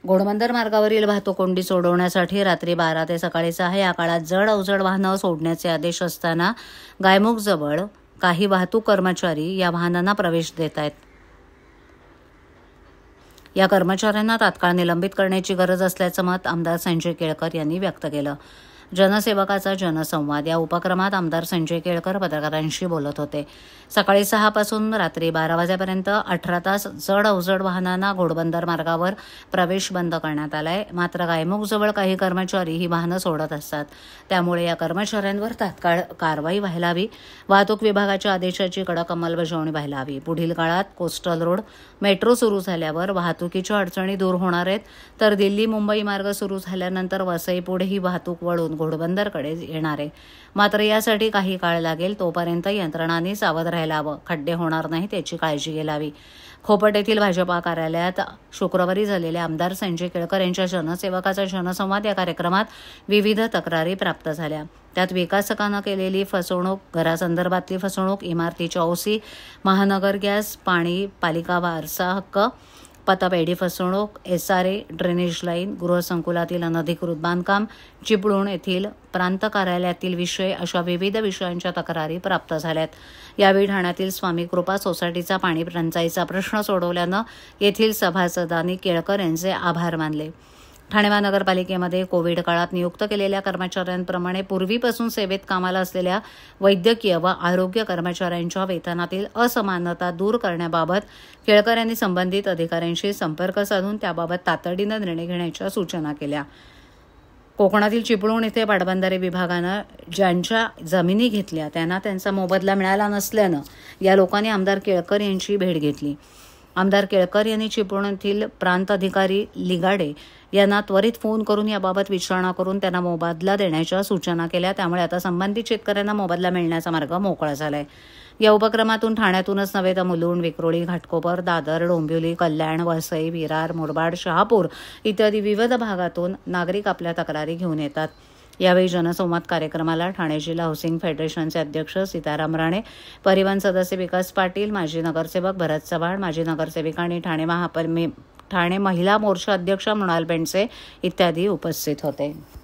घोडबंदर मार्गावरील वाहतूक कोंडी सोडवण्यासाठी रात्री 12 ते सकाळी 6 या काळात जड अवजड वाहनं सोडण्याचे आदेश असताना गायमुखजवळ काही वाहतूक कर्मचारी या वाहनांना प्रवेश देत आहेत. या कर्मचाऱ्यांना तात्काळ निलंबित करण्याची गरज असल्याचं मत आमदार संजय केळकर यांनी व्यक्त केलं. जनसेवकाचा जनसंवाद या उपक्रमात आमदार संजय केळकर पत्रकारांशी बोलत होते. सकाळी 6 पासून रात्री 12 वाजेपर्यंत 18 तास जड अवजड वाहनांना घोडबंदर मार्गावर प्रवेश बंद करण्यात आलाय. मात्र गायमुखजवळ काही कर्मचारी ही वाहनं सोडत असतात. त्यामुळे या कर्मचाऱ्यांवर तात्काळ कारवाई व्हायला हवी. वाहतूक विभागाच्या आदेशाची कडक अंमलबजावणी व्हायला हवी. पुढील काळात कोस्टल रोड मेट्रो सुरू झाल्यावर वाहतुकीच्या अडचणी दूर होणार आहेत. तर दिल्ली मुंबई मार्ग सुरू झाल्यानंतर वसई पुढे ही वाहतूक वळून घोडबंदरकडे येणार आहे. मात्र यासाठी काही काळ लागेल. तोपर्यंत यंत्रणांनी सावध राहायला हवं. खड्डे होणार नाही त्याची काळजी घ्यावी. खोपट येथील भाजपा कार्यालयात शुक्रवारी झालेल्या आमदार संजय केळकर यांच्या जनसेवकाचा जनसंवाद या कार्यक्रमात विविध तक्रारी प्राप्त झाल्या. त्यात विकासकानं केलेली फसवणूक, घरासंदर्भातली फसवणूक, इमारतीच्या ओसी, महानगर गॅस, पाणी, पालिका वारसा हक्क, पतपेढी फसवणूक, SRA, ड्रेनेज लाईन, गृहसंकुलातील अनधिकृत बांधकाम, चिपळूण येथील प्रांत कार्यालयातील विषय अशा विविध विषयांच्या तक्रारी प्राप्त झाल्यात. यावेळी ठाण्यातील स्वामी कृपा सोसायटीचा पाणी टंचाईचा प्रश्न सोडवल्यानं येथील सभासदांनी केळकर यांचे आभार मानले. ठाणे महानगरपालिकेमध्ये कोविड काळात नियुक्त केलेल्या कर्मचाऱ्यांप्रमाणे पूर्वीपासून सेवेत कामाला असलेल्या वैद्यकीय व आरोग्य कर्मचाऱ्यांच्या वेतनातील असमानता दूर करण्याबाबत केळकर यांनी संबंधित अधिकाऱ्यांशी संपर्क साधून त्याबाबत तातडीनं निर्णय घेण्याच्या सूचना केल्या. कोकणातील चिपळूण येथे पाटबंधारे विभागानं ज्यांच्या जमिनी घेतल्या त्यांना त्यांचा मोबदला मिळाला नसल्यानं या लोकांनी आमदार केळकर यांची भेट घेतली. आमदार केळकर यांनी चिपळूण येथील प्रांत अधिकारी लिगाडे यांना त्वरित फोन करून याबाबत विचारणा करून त्यांना मोबदला देण्याच्या सूचना केल्या. त्यामुळे आता संबंधित शेतकऱ्यांना मोबदला मिळण्याचा मार्ग मोकळा झालाय. या उपक्रमातून ठाण्यातूनच नव्हे तर मुलुंड, विक्रोळी, घाटकोपर, दादर, डोंबिवली, कल्याण, वसई, विरार, मुरबाड, शहापूर इत्यादी विविध भागातून नागरिक आपल्या तक्रारी घेऊन येतात. यावेळी जनसंवाद कार्यक्रमाला ठाणे जिल्हा हाऊसिंग फेडरेशनचे अध्यक्ष सीताराम राणे, परिवहन सदस्य विकास पाटील, माजी नगरसेवक भरत चव्हाण, माजी नगरसेविका आणि ठाणे महिला मोर्चा अध्यक्ष मृणाल बेंडसे इत्यादी उपस्थित होते.